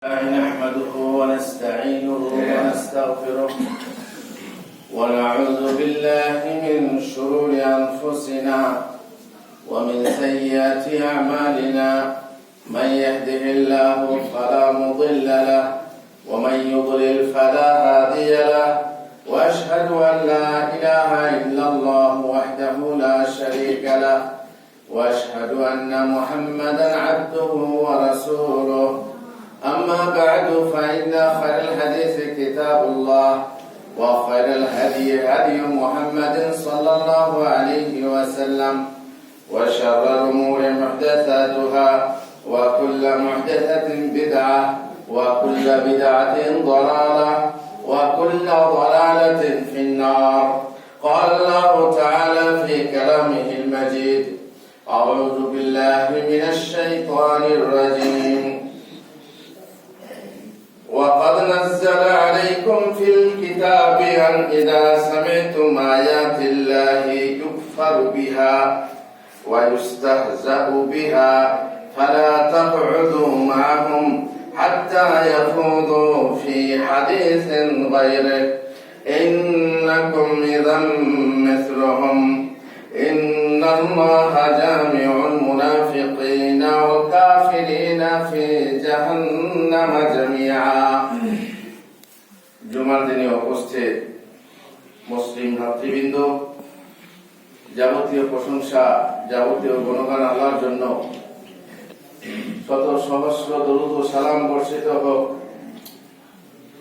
نحمده ونستعينه ونستغفره ونعوذ بالله من شرور أنفسنا ومن سيئات أعمالنا من يهده الله فلا مضل له ومن يضلل فلا هادي له وأشهد أن لا إله إلا الله وحده لا شريك له وأشهد أن محمدا عبده ورسوله أما بعد فإن خير الحديث كتاب الله وخير الهدي هدي محمد صلى الله عليه وسلم وشر الأمور محدثاتها وكل محدثة بدعة وكل بدعة ضلالة وكل ضلالة في النار. قال الله تعالى في كلامه المجيد: أعوذ بالله من الشيطان الرجيم. وقد نزل عليكم في الكتاب أن إذا سمعتم آيات الله يكفر بها ويستهزأ بها فلا تقعدوا معهم حتى يخوضوا في حديث غيره إنكم إذا مثلهم إن الله جامع المنافقين والكافرين في جهنم جميعا. জুমার দিনে উপস্থিত মুসলিম ভাতৃবৃন্দ, যাবতীয় প্রশংসা, যাবতীয় গুণগান আল্লাহর জন্য। শত সহস্র দরুদ ও সালাম বর্ষিত হোক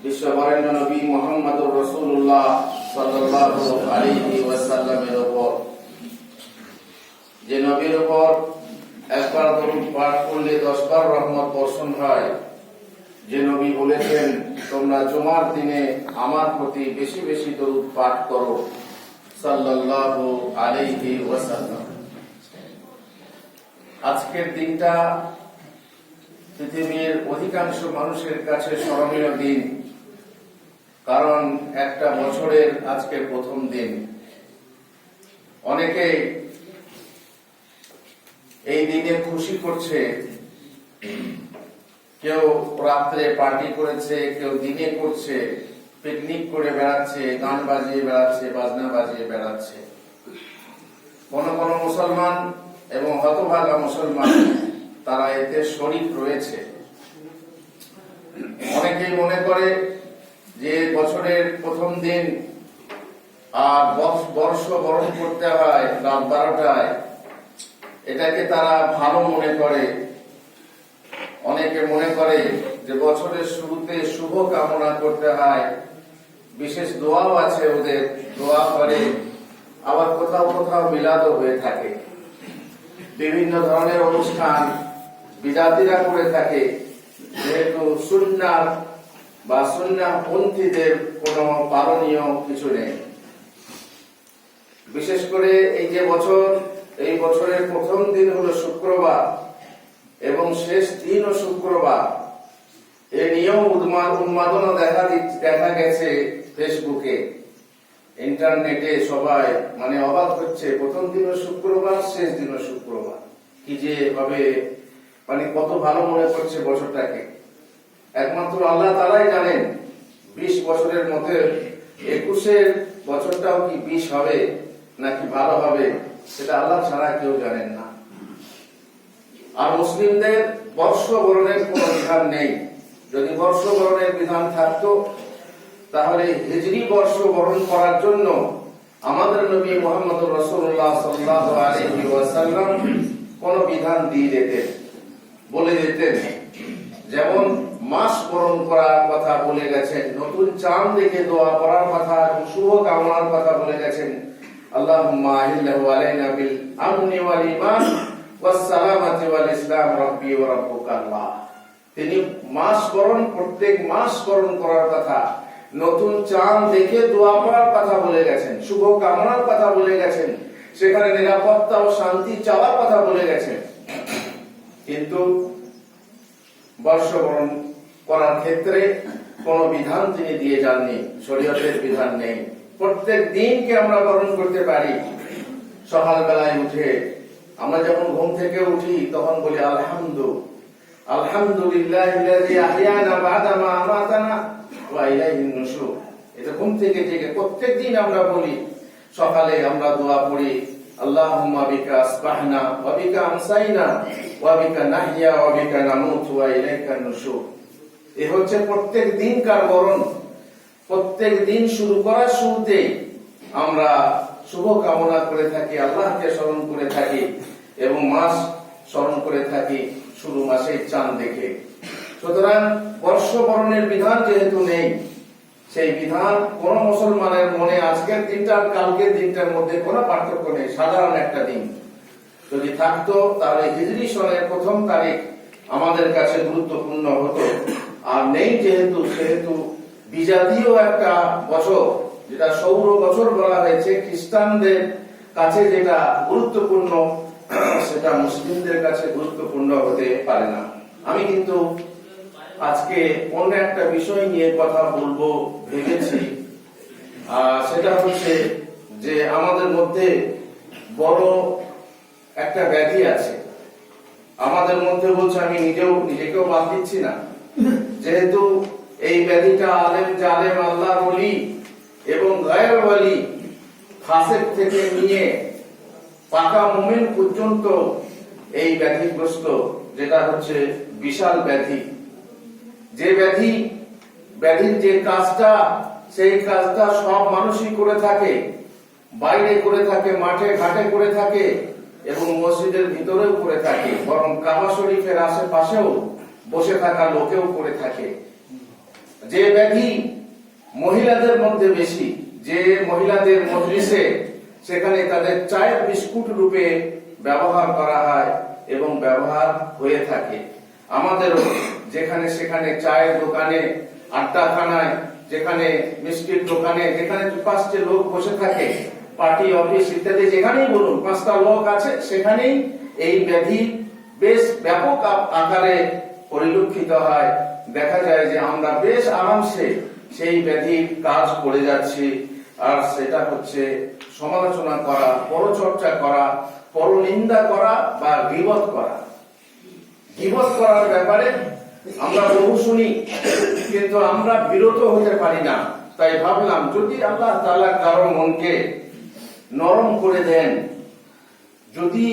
বিশ্ববরেণ্য নবী মুহাম্মদুর রাসূলুল্লাহ সাল্লাল্লাহু আলাইহি ওয়াসাল্লামের উপর, যে নবীর উপর একবার দরুদ পাঠ করলে 10 বার রহমত বর্ষণ হয়, যে নবী বলেছেন তোমরা জুমার দিনে আমার প্রতি বেশি বেশি দরুদ পাঠ করো সাল্লাল্লাহু আলাইহি ওয়াসাল্লাম। আজকের দিনটা পৃথিবীর অধিকাংশ মানুষের কাছে স্মরণীয় দিন, কারণ একটা বছরের আজকের প্রথম দিন। অনেকে এই দিনে খুশি করছে, কেউ রাত্রে পার্টি করেছে, কেউ দিনে করছে, পিকনিক করে বেড়াচ্ছে, গান বাজিয়ে বেড়াচ্ছে, বাজনা বাজিয়ে বেড়াচ্ছে। কোন কোন মুসলমান এবং হতভাগা মুসলমান তারা এতে শরীক রয়েছে। অনেকেই মনে করে যে বছরের প্রথম দিন আর বর্ষ বরণ করতে হয় রাত 12টায়, এটাকে তারা ভালো মনে করে। অনেকে মনে করে যে বছরের শুরুতে শুভ কামনা করতে হয়, বিশেষ দোয়াও আছে, ওদের দোয়া করে। আবার কোথাও কোথাও মিলাদও হয়ে থাকে। বিভিন্ন ধরনের অনুষ্ঠান বিদাতিরা করে থাকে, যেহেতু সুন্নাহ বা সুন্নাহ পন্থীদের কোনো পালনীয় কিছু নেই। বিশেষ করে এই যে বছর, এই বছরের প্রথম দিন হলো শুক্রবার এবং শেষ দিনও শুক্রবার। এ নিয়েও উন্মাদনা দেখা গেছে ফেসবুকে, ইন্টারনেটে। সবাই মানে অবাক হচ্ছে, প্রথম দিনও শুক্রবার, শেষ দিনও শুক্রবার, কি যে হবে। মানে কত ভালো মনে করছে বছরটাকে। একমাত্র আল্লাহ তাআলাই জানেন 20 বছরের মধ্যে 21 বছরটাও কি 20 হবে নাকি ভালো হবে, সেটা আল্লাহ ছাড়া কেউ জানেন না। আর মুসলিমদের বর্ষবরণের কোন বিধান নেই। যদি বর্ষবরণের বিধান থাকতো তাহলে হিজরি বর্ষবরণ করার জন্য আমাদের নবী মুহাম্মদুর রাসূলুল্লাহ সাল্লাল্লাহু আলাইহি ওয়াসাল্লাম কোন বিধান দিয়ে দিতেন, বলে দিতেন। যেমন মাস বরণ করার কথা বলে গেছেন, নতুন চাঁদ দেখে দোয়া করার কথা, শুভ কামনার কথা বলে গেছেন। আল্লাহুম্মা আহিল্লাহু আলাইনা বিল আমনি ওয়াল ঈমান ওয়াস সালামাতি ওয়াল ইসলাম রাব্বি ওয়া রাব্বুকা আল্লাহ। তিনি মাস বরণ, প্রত্যেক মাস বরণ করার কথা, নতুন চাঁদ দেখে দোয়া করার কথা বলে গেছেন, শুভ কামনার কথা বলে গেছেন, সেখানে নিরাপত্তা ও শান্তি চাওয়ার কথা বলে গেছেন। কিন্তু বর্ষবরণ করার ক্ষেত্রে কোন বিধান তিনি দিয়ে যাননি, শরীয়তের বিধান নেই। প্রত্যেক দিনকে আমরা বরণ করতে পারি। সকালবেলায় উঠে আমরা যখন ঘুম থেকে উঠি তখন বলি আলহামদুলিল্লাহ, আলহামদুলিল্লাহিল্লাযী আহইয়ানা বা'দা মা আমাতানা ওয়া ইলাইহিন নুশুর। এটা ঘুম থেকে জেগে প্রত্যেকদিন আমরা বলি। সকালে আমরা দোয়া পড়ি, আল্লাহুম্মা বিকা আসবাহনা ওয়া বিকা আমসাইনা ওয়া বিকা নাহইয়া ওয়া বিকা নামুতু ওয়া ইলাইকান নুশুর। এ হচ্ছে প্রত্যেক দিনকার বরণ। প্রত্যেক দিন শুরু করার শুরুতে আমরা শুভ কামনা করে থাকি, আল্লাহকে স্মরণ করে থাকি এবং মাস স্মরণ করে থাকি শুরু মাসের চাঁদ দেখে। সুতরাং বর্ষবরণের বিধান যেহেতু নেই, সেই বিধান কোন মুসলমানের মনে আজকের দিনটা আর কালকের দিনটার মধ্যে কোনো পার্থক্য নেই, সাধারণ একটা দিন। যদি থাকতো তাহলে হিজরি সনের ১ম তারিখ আমাদের কাছে গুরুত্বপূর্ণ হতো। আর নেই সেহেতু বিজাতীয় একটা বছর, যেটা সৌর বছর বলা হয়েছে, খ্রিস্টানদের কাছে যেটা গুরুত্বপূর্ণ সেটা মুসলিমদের কাছে গুরুত্বপূর্ণ হতে পারে না। আমি কিন্তু আজকে অন্য একটা বিষয় নিয়ে কথা বলবো ভেবেছি। সেটা হচ্ছে যে আমাদের মধ্যে বড় একটা ব্যাধি আছে। আমাদের মধ্যে বলছে, আমি নিজেকেও বাদ দিচ্ছি না, যেহেতু এই ব্যাধিটা আলেম জালেম, আল্লাহর ওলি এবং গায়র ওলি, ফাসিক থেকে নিয়ে পাকা মুমিন পর্যন্ত এই ব্যাধিগ্রস্ত, যেটা হচ্ছে বিশাল ব্যাধি। যে ব্যাধির যে কাজটা, সেই কাজটা সব মানুষই করে থাকে, বাইরে করে থাকে, মাঠে ঘাটে করে থাকে এবং মসজিদের ভিতরেও করে থাকে, বরং কাবা শরীফের আশেপাশেও বসে থাকা লোকেও করে থাকে। যে ব্যাধি মহিলাদের মধ্যে বেশি, যে মহিলাদের মজলিসে সেখানে তাদের চায়ের বিস্কুট রূপে ব্যবহার করা হয় এবং ব্যবহার হয়ে থাকে। আমাদেরও যেখানে সেখানে চায়ের দোকানে, আড্ডাখানায়, যেখানে মিষ্টির দোকানে, যেখানে 5টি লোক বসে থাকে, পার্টি অফিস ইত্যাদি যেখানেই বলুন 5টা লোক আছে, সেখানেই এই ব্যাধি বেশ ব্যাপক আকারে পরিলক্ষিত হয়। দেখা যায় যে আমরা বেশ আরামসে সেই ব্যাধির কাজ করে যাচ্ছি। আর সেটা হচ্ছে সমালোচনা করা, পরচর্চা করা, পরনিন্দা করা বা গীবত করা। গীবত করার ব্যাপারে আমরা বহু শুনি, কিন্তু আমরা বিরত হতে পারি না। তাই ভাবলাম, যদি আল্লাহ তাআলা কারো মনকে নরম করে দেন, যদি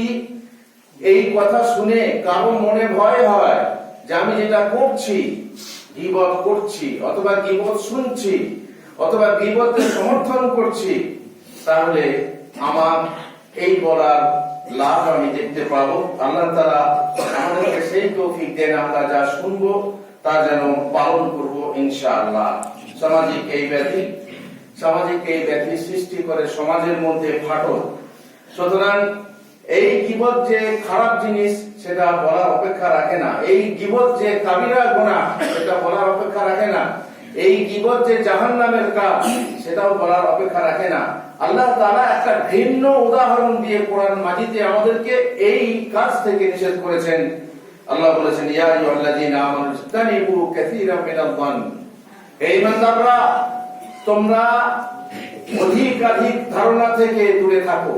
এই কথা শুনে কারো মনে ভয় হয় যে আমি যেটা করছি, গীবত করছি অথবা গীবত শুনছি অথবা গীবতের সমর্থন করছি, তাহলে আমার এই বলার লাভ আমি দেখতে পাবো। আল্লাহ তাআলা আমাদেরকে সেই তৌফিক দেন, আমরা যা শুনবো তা যেন পালন করবো ইনশাআল্লাহ। সামাজিক এই ব্যাধি সৃষ্টি করে সমাজের মধ্যে ফাটল। সুতরাং এই গীবত যে খারাপ জিনিস সেটা বলার অপেক্ষা রাখে না, এই গীবত যে কাবিরা গুনাহ সেটা বলার অপেক্ষা রাখে না, এই গীবত যে জাহান্নামের কাজ সেটাও বলার অপেক্ষা রাখে না। আল্লাহ তাআলা একটা ভিন্ন উদাহরণ দিয়ে কোরআন মাজিদে আমাদেরকে এই কাজ থেকে নিষেধ করেছেন। আল্লাহ বলেছেন, ইয়া আইয়ুহাল্লাযীনা আমানু ইজতানিবু কাসীরাম মিনাল যান। হে ঈমানদাররা, তোমরা অধিক ধারণা থেকে দূরে থাকো।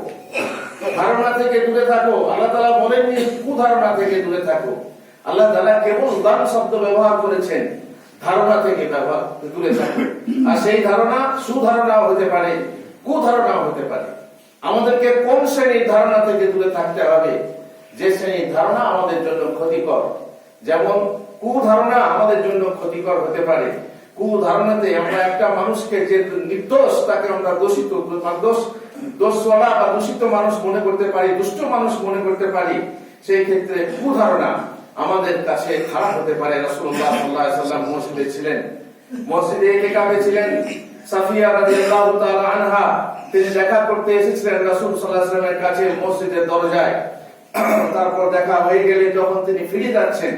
ধারণা থেকে দূরে থাকো। আল্লাহ তাআলা বলেননি কুধারণা থেকে দূরে থাকো। আল্লাহ তাআলা কেবল দান শব্দ ব্যবহার করেছেন, ধারণা থেকে দূরে থাকো। আর সেই ধারণা সুধারণাও হতে পারে, কুধারণাও হতে পারে। আমাদেরকে কোন শ্রেণীর ধারণা থেকে দূরে থাকতে হবে? যে শ্রেণীর ধারণা আমাদের জন্য ক্ষতিকর। যেমন কুধারণা আমাদের জন্য ক্ষতিকর হতে পারে। কুধারণাতে আমরা একটা মানুষকে যে নির্দোষ, তাকে আমরা দোষওয়ালা বা দূষিত মানুষ মনে করতে পারি, দুষ্ট মানুষ মনে করতে পারি। সেই ক্ষেত্রে কুধারণা আমাদের কাছে খারাপ হতে পারে। রাসূলুল্লাহ সাল্লাল্লাহু আলাইহি ওয়াসাল্লাম মসজিদে ছিলেন, মসজিদে ইতিকাফে ছিলেন। সাফিয়া রাদিয়াল্লাহু তাআলা আনহা তিনি দেখা করতে এসেছিলেন রাসূল সাল্লাল্লাহু আলাইহি ওয়াসাল্লামের কাছে মসজিদের দরজায়। তারপর দেখা হয়ে গেলে যখন তিনি ফিরে যাচ্ছেন,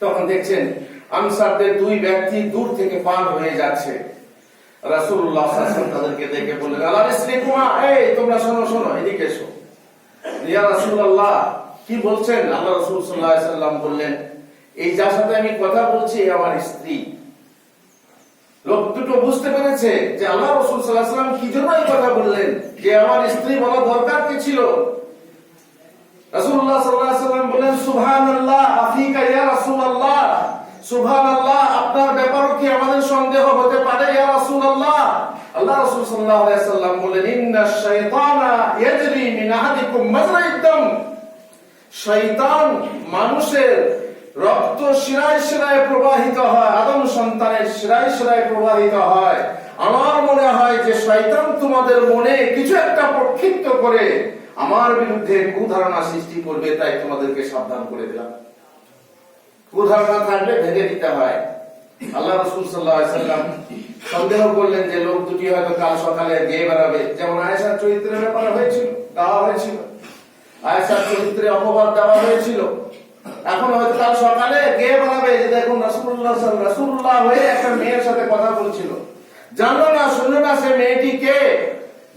তখন দেখছেন আনসারদের 2 ব্যক্তি দূর থেকে পার হয়ে যাচ্ছে। রাসূলুল্লাহ সাল্লাল্লাহু আলাইহি ওয়াসাল্লাম তাদেরকে দেখে বললেন, আলা রিসলিকুমা, এই তোমরা শোনো, এদিকে এসো। ইয়া রাসূলুল্লাহ, কি বলছেন? আল্লাহ রাসূল সাল্লাল্লাহু আলাইহি ওয়াসাল্লাম বললেন, এই যার সাথে আমি কথা বলছি আমার স্ত্রী। লোক দুটো বুঝতে পেরেছে যে আল্লাহ রাসূল সাল্লাল্লাহু আলাইহি ওয়াসাল্লাম কি জন্য এই কথা বললেন, যে আমার স্ত্রী বলা দরকার কি ছিল। রাসূলুল্লাহ সাল্লাল্লাহু আলাইহি ওয়াসাল্লাম বলেন, সুবহানাল্লাহ আফিকা ইয়া রাসূলুল্লাহ, সুবহানাল্লাহ আপনার ব্যাপারে কি আমাদের সন্দেহ হতে পারে ইয়া রাসূলুল্লাহ? আল্লাহ রাসূল সাল্লাল্লাহু আলাইহি ওয়াসাল্লাম বলেন, ইন্নাশ শাইতানা ইয়াজরি মিন আহাদিকুম মাজরা'দ দাম, শয়তান মানুষের রক্ত শিরায় শিরায় প্রবাহিত হয়, আদম সন্তানের শিরায় শিরায় প্রবাহিত হয়। আমার মনে হয় যে শয়তান তোমাদের মনে কিছু একটা প্রক্ষিপ্ত করে আমার বিরুদ্ধে কুধারণা সৃষ্টি করবে, তাই তোমাদেরকে সাবধান করে দিলাম। কুধারণা থাকলে ভেঙে দিতে হয়। আল্লাহ রাসূল সাল্লাল্লাহু আলাইহি ওয়াসাল্লাম সন্দেহ করলেন যে লোক দুটি হয়তো কাল সকালে গেয়ে বেড়াবে, যেমন আয়েশার চরিত্রের ব্যাপারে হয়েছিল, দেওয়া হয়েছিল, আয়েশার চরিত্রে অপবাদ দেওয়া হয়েছিল। এখন হয়তো কাল সকালে গেয়ে বেড়াবে যে দেখুন রাসূলুল্লাহ হয়ে একটা মেয়ের সাথে কথা বলছিল, জানো না শুনো না সে মেয়েটি কে।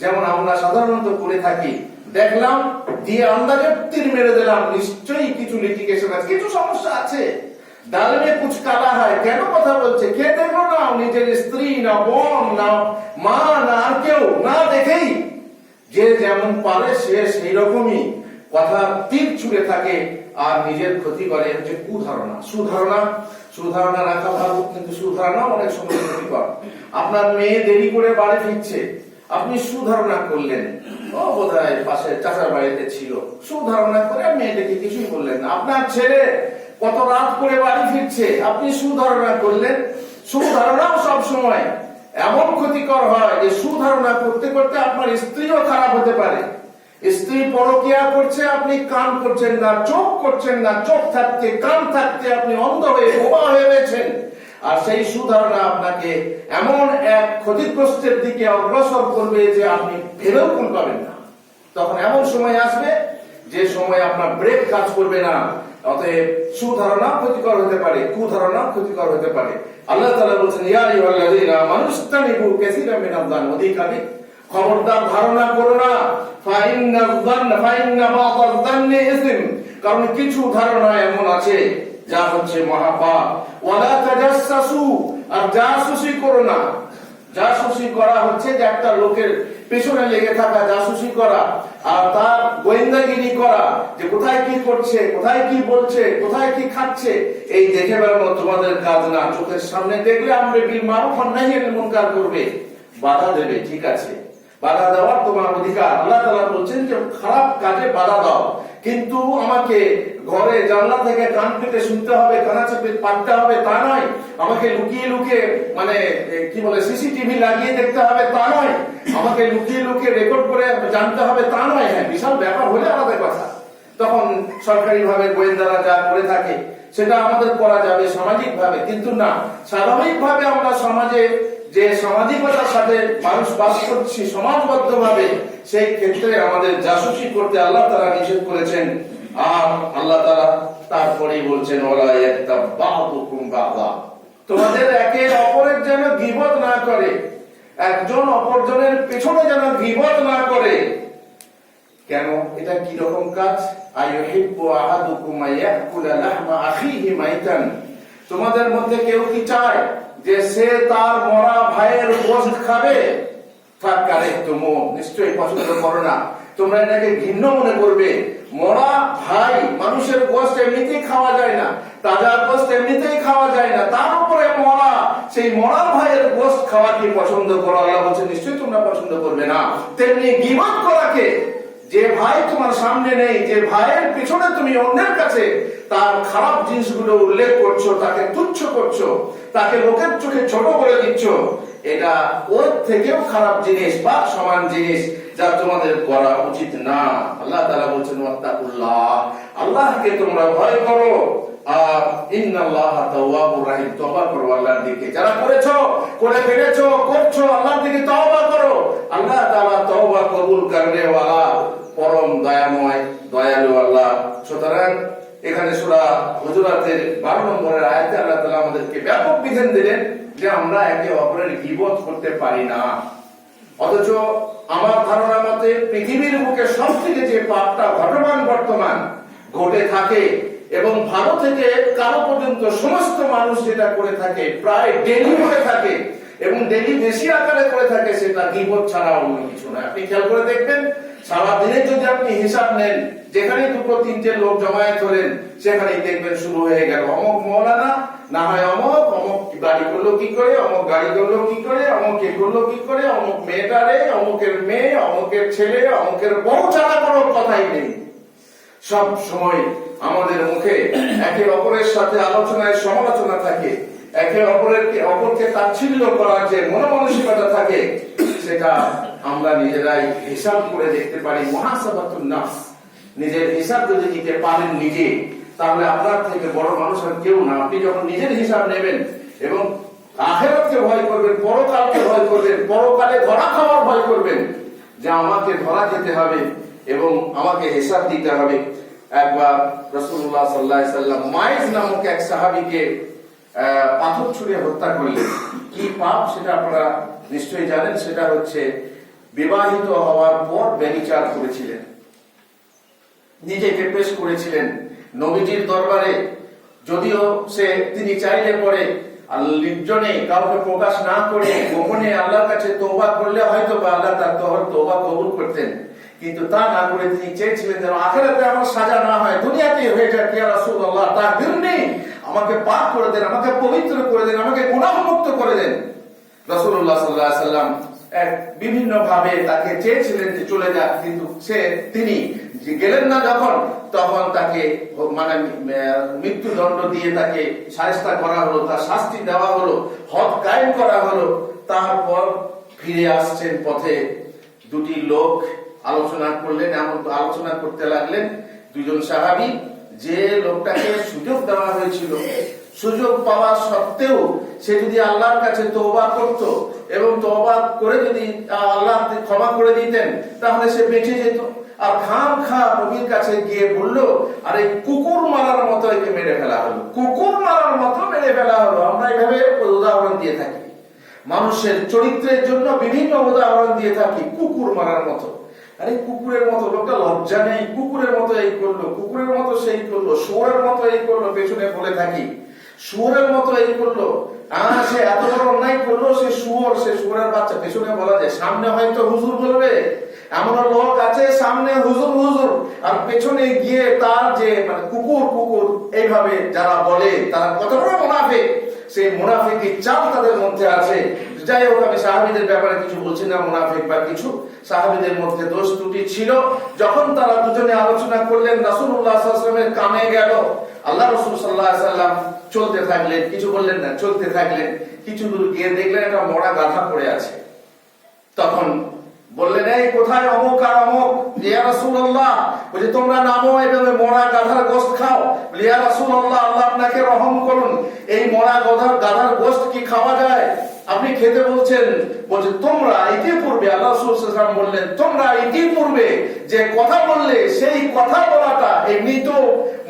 যেমন আমরা সাধারণত করে থাকি, দেখলাম দিয়ে আন্দাজে তীর মেরে দিলাম, নিশ্চয়ই কিছু লিটিগেশন আছে, কিছু সমস্যা আছে, ডালমে কুছ কালা হয়, কেন কথা বলছে, কে দেখলো না, নিজের স্ত্রী না বোন না মা না আর কেউ না দেখেই যে যেমন পারে সে সেই রকমই কথা তীর ছুড়ে থাকে আর নিজের ক্ষতি করে। হচ্ছে কুধারণা। সুধারণা রাখা ভালো, কিন্তু সুধারণা অনেক সময় ক্ষতিকর। আপনার মেয়ে দেরি করে বাড়ি ফিরছে, আপনি সুধারণা করলেন, ও বোধহয় পাশে চাচার বাড়িতে ছিল, সুধারণা করে মেয়েটাকে কিছুই বললেন না। আপনার ছেলে কত রাত করে বাড়ি ফিরছে, আপনি সুধারণা করলেন। সুধারণাও সব সময় এমন ক্ষতিকর হয় যে সুধারণা করতে করতে আপনার স্ত্রীও খারাপ হতে পারে। স্ত্রী পরকিয়া করছে, আপনি কান করছেন না, চোখ করছেন না, চোখ থাকতে কান থাকতে আপনি অন্ধ হয়ে বোবা হয়ে গেছেন। আর সেই সুধারণা আপনাকে এমন এক ক্ষতিগ্রস্তের দিকে অগ্রসর করবে যে আপনি ভেবেও কোন পাবেন না। তখন এমন সময় আসবে যে সময় আপনার ব্রেক কাজ করবে না। অতএব সুধারণা ক্ষতিকর হতে পারে, কুধারণা ক্ষতিকর হতে পারে। আল্লাহ তাআলা বলেছেন, ইয়া আইয়ুহাল্লাযীনা আমানু ইসতানিবু কাসীরাম মিনায-যান, অধিকারী খবরদার ধারণা করো না, ফাইন্না বা'দায-যান্নি ইসম, কারণ কিছু ধারণা এমন আছে যা হচ্ছে মহাপাপ। ওয়ালা তাজাসসু, আর জাসুসি করো না। জাসুসি করা হচ্ছে যে একটা লোকের পেছনে লেগে থাকা, জাসুসি করা আর তার গোয়েন্দাগিরি করা, যে কোথায় কি করছে, কোথায় কি বলছে, কোথায় কি খাচ্ছে, এই দেখে বেড়ানো তোমাদের কাজ না। চোখের সামনে দেখলে আমরে বিল মারুফ ওয়া নাহি আনিল মুনকার করবে, বাধা দেবে, ঠিক আছে, বাধা দেওয়ার তোমার অধিকার। আল্লাহ তাআলা বলছেন যে খারাপ কাজে বাধা দাও, কিন্তু আমাকে ঘরে জানলা থেকে কান পেতে শুনতে হবে, কানা চেপে পাঠতে হবে তা নয়। আমাকে লুকিয়ে লুকিয়ে মানে কি বলে সিসিটিভি লাগিয়ে দেখতে হবে তা নয়। আমাকে লুকিয়ে লুকিয়ে রেকর্ড করে জানতে হবে তা নয়। হ্যাঁ, বিশাল ব্যাপার হলে আলাদা কথা, তখন সরকারি ভাবে গোয়েন্দারা যা করে থাকে সেটা আমাদের করা যাবে সামাজিক ভাবে, কিন্তু না, স্বাভাবিক ভাবে আমরা সমাজে যে সামাজিকতার সাথে মানুষ বাস করছি সমাজবদ্ধ ভাবে, সেই ক্ষেত্রে আমাদের জাসুসি করতে আল্লাহ তাআলা নিষেধ করেছেন। আর আল্লাহ তাআলা তারপরেই বলছেন, ওয়ালা ইয়াগতাব বা'দুকুম বা'দা, তোমাদের একে অপরের যেন গীবত না করে, একজন অপরজনের পেছনে যেন গীবত না করে। কেন? এটা কি রকম কাজ? আইয়ুহিব্বু আহাদুকুম আয়াকুলা লাহমা আখিহি মাইতান, তোমাদের মধ্যে কেউ কি চায় যে সে তার মরা ভাইয়ের গোশত খাবে? নিশ্চয়ই পছন্দ করো না, তোমরা এটাকে ঘৃণ্য মনে করবে। মরা ভাই, মানুষের গোশত এমনিতেই খাওয়া যায় না, তাজা গোশত এমনিতেই খাওয়া যায় না, তার উপরে মরা, সেই মরা ভাইয়ের গোশত খাওয়া কি পছন্দ করো? আল্লাহ বলছে নিশ্চয়ই তোমরা পছন্দ করবে না। তেমনি গীবত করাকে, যে ভাই তোমার সামনে নেই, যে ভাইয়ের পিছনে তুমি অন্যের কাছে তার খারাপ জিনিসগুলো উল্লেখ করছো, তাকে তুচ্ছ করছো, তাকে লোকের চোখে ছোট করে দিচ্ছ, এটা ওর থেকেও খারাপ জিনিস বা সমান জিনিস, যা তোমাদের করা উচিত না। আল্লাহ তাআলা বলছেন, ওয়াত্তাকুল্লাহ, আল্লাহকে তোমরা ভয় করো, আর ইন্নাল্লাহা তাওয়াবুর রাহিম, তওবা করো আল্লাহর দিকে। যারা করেছো, করে ফেলেছো, করছো, আল্লাহর দিকে তওবা করো। আল্লাহ তাআলা তওবা কবুল করনে ওয়ালা, পরম দয়াময়, দয়ালু আল্লাহ। সুতরাং এখানে সূরা হুজুরাতের 12 নম্বরের আয়াতে আল্লাহ তাআলা আমাদেরকে ব্যাপক বিধান দিলেন যে আমরা একে অপরের গীবত করতে পারি না। অথচ আমার ধারণা মতে পৃথিবীর বুকে সবথেকে যে পাপটা বর্তমান ঘটে থাকে এবং ভালো থেকে কালো পর্যন্ত সমস্ত মানুষ যেটা করে থাকে, প্রায় ডেইলি করে থাকে এবং ডেইলি বেশি আকারে করে থাকে, সেটা গীবত ছাড়া অন্য কিছু না। আপনি খেয়াল করে দেখবেন সারাদিনে যদি আপনি হিসাব নেন, যেখানে দুটো তিনটে লোক জমায়েত হলেন, সেখানেই দেখবেন শুরু হয়ে গেল অমুক মৌলানা, না হয় অমুক অমুক গাড়ি করলো কি করে, অমুক গাড়ি করলো কি করে, অমুক এ করলো কি করে, অমুক মেয়েটারে, অমুকের মেয়ে, অমুকের ছেলে, অমুকের বউ ছাড়া কোনো কথাই নেই। সব সময় আমাদের মুখে একে অপরের সাথে আলোচনায় সমালোচনা থাকে, একে অপরকে তাচ্ছিল্য করার যে মনোমানসিকতা থাকে, সেটা আমরা নিজেরাই হিসাব করে দেখতে পারি। মুহাসাবাতুন নাফস, নিজের হিসাব যদি নিতে পারেন নিজে, তাহলে আপনার থেকে বড় মানুষ আর কেউ না। আপনি যখন নিজের হিসাব নেবেন এবং আখিরাতকে ভয় করবেন, পরকালকে ভয় করবেন, পরকালে ধরা খাওয়ার ভয় করবেন, যে আমাকে ধরা যেতে হবে এবং আমাকে হিসাব দিতে হবে। একবার রাসূলুল্লাহ সাল্লাল্লাহু আলাইহি সাল্লাম মাইজ নামক এক সাহাবীকে পাথর ছুঁড়ে হত্যা করলেন। কি পাপ সেটা আপনারা নিশ্চয়ই জানেন। সেটা হচ্ছে বিবাহিত হওয়ার পর ব্যভিচার করেছিলেন, নিজেকে পেশ করেছিলেন নবীজির দরবারে। যদিও তিনি চাইলে পরে নির্জনে কাউকে প্রকাশ না করে গোপনে আল্লাহর কাছে তওবা করলে হয়তো বা আল্লাহ তার তওবা কবুল করতেন, কিন্তু তা না করে তিনি চেয়েছিলেন যেন আখিরাতে আমার সাজা না হয়, দুনিয়াতে হয়ে যায়। ইয়া রাসূলুল্লাহ তাহদিরনি, আমাকে পাক করে দেন, আমাকে পবিত্র করে দেন, আমাকে গুনাহমুক্ত করে দেন। রাসূলুল্লাহ সাল্লাল্লাহু আলাইহি সাল্লাম বিভিন্ন ভাবে তাকে চেয়েছিলেন যে চলে যাক, কিন্তু তিনি গেলেন না যখন, তখন তাকে মানে মৃত্যুদণ্ড দিয়ে তাকে শায়েস্তা করা হলো, তার শাস্তি দেওয়া হলো, হদ কায়েম করা হলো। তারপর ফিরে আসছেন পথে, দুটি লোক আলোচনা করলেন, এমন আলোচনা করতে লাগলেন দুজন সাহাবী, যে লোকটাকে সুযোগ দেওয়া হয়েছিল, সুযোগ পাওয়া সত্ত্বেও সে যদি আল্লাহর কাছে তওবা করত এবং তওবা করে যদি আল্লাহ ক্ষমা করে দিতেন, তাহলে সে বেঁচে যেত। আর খামখা নবীর কাছে গিয়ে বলল, আরে কুকুর মারার মতো একে মেরে ফেলা হলো, কুকুর মারার মতো মেরে ফেলা হলো। আমরা এইভাবে উদাহরণ দিয়ে থাকি, মানুষের চরিত্রের জন্য বিভিন্ন উদাহরণ দিয়ে থাকি, কুকুর মারার মতো। আরে কুকুরের মতো, লোকটা লজ্জা নেই, কুকুরের মতো এই করলো, কুকুরের মতো সেই করলো, শুয়োরের মতো এই করলো, পেছনে বলে থাকি শুয়োরের মতো এই করলো। সে এত বড় অন্যায় করলো, সে শুয়োর, সে শুয়োরের বাচ্চা, পেছনে বলা যায়। সামনে হয়তো হুজুর বলবে, এমন লোক আছে সামনে হুজুর হুজুর, আর পেছনে গিয়ে তার যে মানে কুকুর কুকুর এইভাবে যারা বলে, তারা কত বড় মুনাফিক। সেই মুনাফিকের চাল তাদের মধ্যে আছে। যাই হোক, আমি সাহাবীদের ব্যাপারে কিছু বলছি না, মুনাফিক বা কিছু। সাহাবীদের মধ্যে দোষ ত্রুটি ছিল। যখন তারা দুজনে আলোচনা করলেন, রাসূলুল্লাহ সাল্লাল্লাহু আলাইহি ওয়াসাল্লামের কানে গেল। আল্লাহ রাসূল সাল্লাল্লাহু আলাইহি ওয়াসাল্লাম চলতে থাকলেন, কিছু বললেন না, চলতে থাকলেন। কিছু দূর গিয়ে দেখলেন একটা মরা গাধা পড়ে আছে। তখন বললেন, এই কোথায় অমুক আর অমুক? ইয়া রাসূলুল্লাহ, বলে তোমরা নামো, এভাবে মরা গাধার গোশত খাও। ইয়া রাসূলুল্লাহ, আল্লাহ আপনাকে রহম করুন, এই মরা গাধার গোশত কি খাওয়া যায়? আপনি খেতে বলছেন? বলছে তোমরা ইতিপূর্বে, আল্লাহ রাসূল সাল্লাল্লাহু আলাইহি ওয়াসাল্লাম বললেন, তোমরা ইতিপূর্বে যে কথা বললে, সেই কথা বলাটা এই মৃত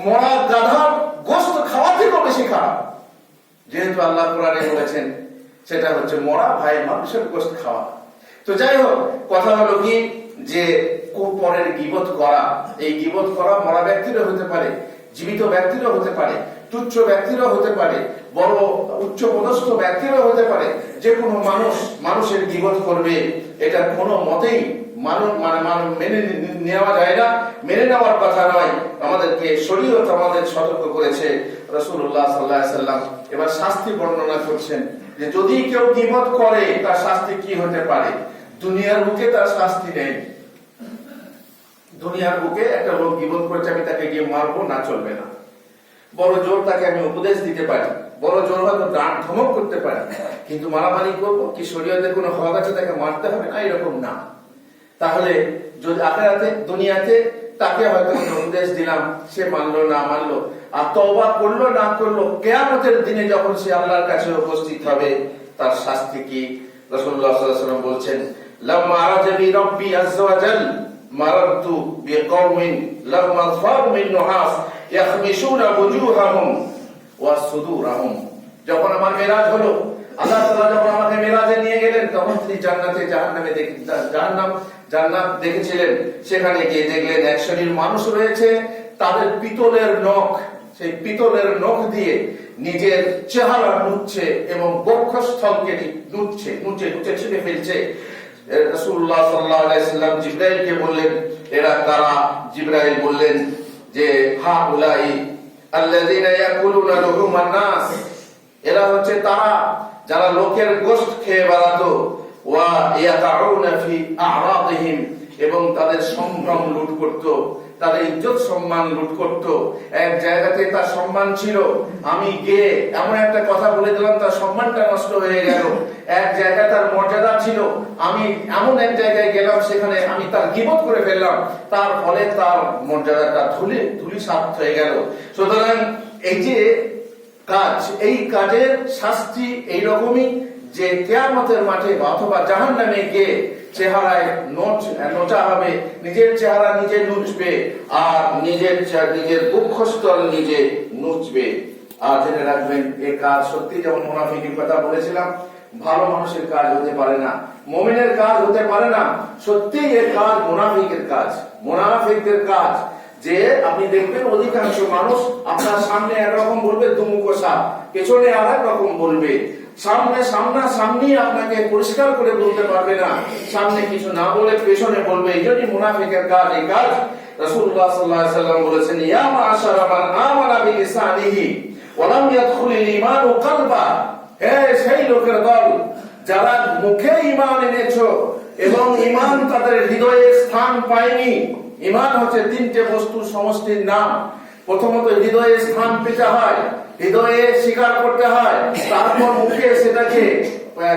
মরা গাধার গোশত খাওয়া থেকেও বেশি খারাপ। যেহেতু আল্লাহ কোরআনে বলেছেন সেটা হচ্ছে মরা ভাই মানুষের গোশত খাওয়া। তো যাই হোক, কথা হলো কি, যে পরের গীবত করা, এই গীবত করা মরা ব্যক্তিরও হতে পারে, জীবিত ব্যক্তিরও হতে পারে, তুচ্ছ ব্যক্তিরও হতে পারে, বড় উচ্চ পদস্থ ব্যক্তিরও হতে পারে। যে কোনো মানুষের গীবত করবে, এটা কোনো মতেই মেনে নেওয়া যায় না, মেনে নেওয়ার কথা নয়। আমাদেরকে শরীয়ত আমাদের সতর্ক করেছে। রাসূলুল্লাহ সাল্লাল্লাহু আলাইহি ওয়াসাল্লাম এবার শাস্তি বর্ণনা করছেন, যে যদি কেউ গীবত করে তার শাস্তি কি হতে পারে। দুনিয়ার বুকে তার শাস্তি নেই। দুনিয়ার বুকে একটা লোক গীবত করেছে, আমি তাকে গিয়ে মারবো না, চলবে না। বড় জোর তাকে আমি উপদেশ দিতে পারি, বড় জোর হয়তো ডান ধমক করতে পারি, কিন্তু মারামারি করবো কি শরীয়তের কোনো হক আছে তাকে মারতে হবে না, এরকম না। তাহলে যদি আখিরাতে দুনিয়াতে তাকে হয়তো উপদেশ দিলাম, সে মানলো না মানলো, আর তওবা করলো না করলো, কিয়ামতের দিনে যখন সে আল্লাহর কাছে উপস্থিত হবে, তার শাস্তি কি? রাসূলুল্লাহ সাল্লাল্লাহু আলাইহি ওয়াসাল্লাম বলছেন, লাম্মা আরাজানি রাব্বি আযজা ওয়া জাল মারারতু বিকওমিন লাহুম আযফার মিন নুহাস ইয়াখমিশুনা ওয়ুজুহাহুম ওয়া সুদুরহুম। যখন আমার মেরাজ হলো, আল্লাহ তাআলা যখন আমাকে মেরাজে নিয়ে গেলেন, তখন তিনি জান্নাতে জান্নাত দেখেছিলেন। সেখানে গিয়ে দেখলেন এক শ্রেণীর মানুষ রয়েছে, তাদের পিতলের নখ, সেই পিতলের নখ দিয়ে নিজের চেহারা নুচ্ছে এবং বক্ষস্থলকে নুচ্ছে ছিঁড়ে ফেলছে। রাসূলুল্লাহ সাল্লাল্লাহু আলাইহি ওয়াসাল্লাম জিবরাইলকে বললেন, এরা কারা? জিবরাইল বললেন যে হাউলাই আল্লাযীনা ইয়াকুলুনা লুহুমান নাস, এরা হচ্ছে তারা যারা লোকের গোশত খেয়ে বেড়াতো, ওয়া ইয়াতাউনা ফি আ'রাদিহিম, এবং তাদের সম্ভ্রম লুট করত, তাদের ইজ্জত সম্মান লুট করত। এক জায়গাতে তার সম্মান ছিল, আমি গিয়ে এমন একটা কথা বলে দিলাম তার সম্মানটা নষ্ট হয়ে গেল। এক জায়গায় তার মর্যাদা ছিল, আমি এমন এক জায়গায় গেলাম সেখানে আমি তার গীবত করে ফেললাম, তার ফলে তার মর্যাদাটা ধুলিসাৎ হয়ে গেল। সুতরাং এই যে কাজ, এই কাজের শাস্তি এইরকমই যে কিয়ামতের মাঠে অথবা জাহান্নামে গিয়ে চেহারায় নোচা হবে, নিজের চেহারা নিজে নুচবে, আর নিজের বক্ষস্থল নিজে নুচবে। আর জেনে রাখবেন এই কাজ সত্যি, যেমন মুনাফিকের কথা বলেছিলাম, ভালো মানুষের কাজ হতে পারে না, মুমিনের কাজ হতে পারে না। সত্যি এই কাজ মুনাফিকের কাজ, মুনাফিকদের কাজ। যে আপনি দেখবেন অধিকাংশ মানুষ আপনার সামনে একরকম বলবে দুমুখো সাপ, পেছনে আর এক রকম বলবে। সামনাসামনি আপনাকে পরিষ্কার করে বলতে পারবে না, সামনে কিছু না বলে পেছনে বলবে। এই জন্যই মুনাফিকের কাজ এই কাজ। রাসূলুল্লাহ সাল্লাল্লাহু আলাইহি ওয়াসাল্লাম বলেছেন, ইয়া মা'আশারা মান আমানা বিলিসানিহি ওয়া লাম ইয়াদখুলিল ঈমানু কলবা, হে সেই লোকের দল যারা মুখে ঈমান এনেছো এবং ঈমান তাদের হৃদয়ে স্থান পায়নি। ঈমান হচ্ছে তিনটে বস্তুর সমষ্টির নাম। প্রথমত হৃদয়ে স্থান পেতে হয়, হৃদয়ে স্বীকার করতে হয়, তারপর মুখে সেটাকে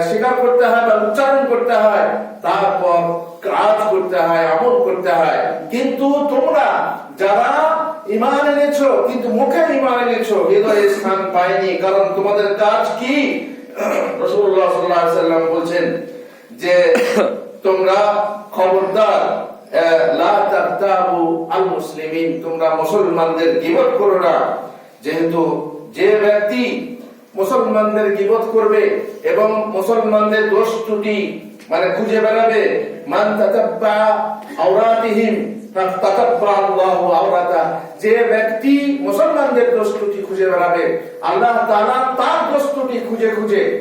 স্বীকার করতে হয় বা উচ্চারণ করতে হয়, তারপর কাজ করতে হয়, আমল করতে হয়। কিন্তু তোমরা যারা ঈমান এনেছো কিন্তু মুখে ঈমান এনেছো, হৃদয়ে স্থান পায়নি, কারণ তোমাদের কাজ কি? রাসূলুল্লাহ সাল্লাল্লাহু আলাইহি ওয়াসাল্লাম বলেন যে তোমরা খবরদার লা তাগতাবু আল মুসলিমিন, তোমরা মুসলমানদের গীবত করো না। যেহেতু যে ব্যক্তি মুসলমানদের গীবত করবে এবং মুসলমানদের দোষ ত্রুটি মানে খুঁজে বেড়াবে, মান তাতাব্বা আওরাতিহিম তাতাব্বা আল্লাহু আওরাতা, যে ব্যক্তি মুসলমানদের দোষ ত্রুটি খুঁজে বেড়াবে, আল্লাহ তাআলা তার দোষ ত্রুটি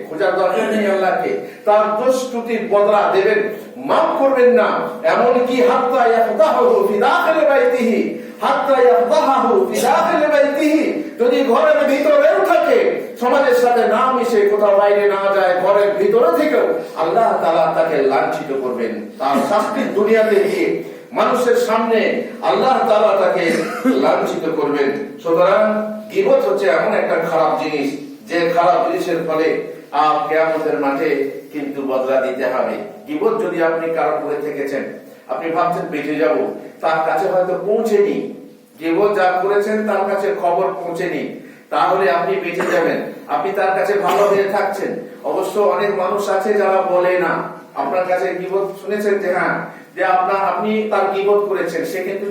খোঁজার দরকার নেই আল্লাহকে, তার দোষ ত্রুটির বদলা দেবেন, মাফ করবেন না। এমনকি হাত্তা ইয়াফদাহু ফি দাখিল বাইতিহি, হাত্তা ইয়াফদাহু ফি দাখিল বাইতিহি, যদি ঘরের ভিতরেও থাকে, সমাজের সাথে না মিশে, কোথাও বাইরে না যায়, ঘরের ভিতরে থেকেও আল্লাহ তাআলা তাকে লাঞ্ছিত করবেন। তার শাস্তি দুনিয়াতে গিয়ে মানুষের সামনে আল্লাহ তাআলা তাকে লাঞ্ছিত করবেন। সুতরাং গীবত হচ্ছে এমন একটা খারাপ জিনিস, যে খারাপ জিনিসের ফলে কিয়ামতের মাঠে কিন্তু বদলা দিতে হবে। গীবত যদি আপনি কারো করে থেকেছেন, আপনি ভাবছেন বেঁচে যাব, তার কাছে হয়তো পৌঁছেনি, গীবত যা করেছেন তার কাছে খবর পৌঁছেনি, তাহলে আপনি বেঁচে যাবেন, আপনি তার কাছে ভালো হয়ে থাকছেন। অবশ্য অনেক মানুষ আছে যারা বলে না, আপনার কাছে গীবত শুনেছেন যে হ্যাঁ, যে আপনি তার গীবত করেছেন, সে কিন্তু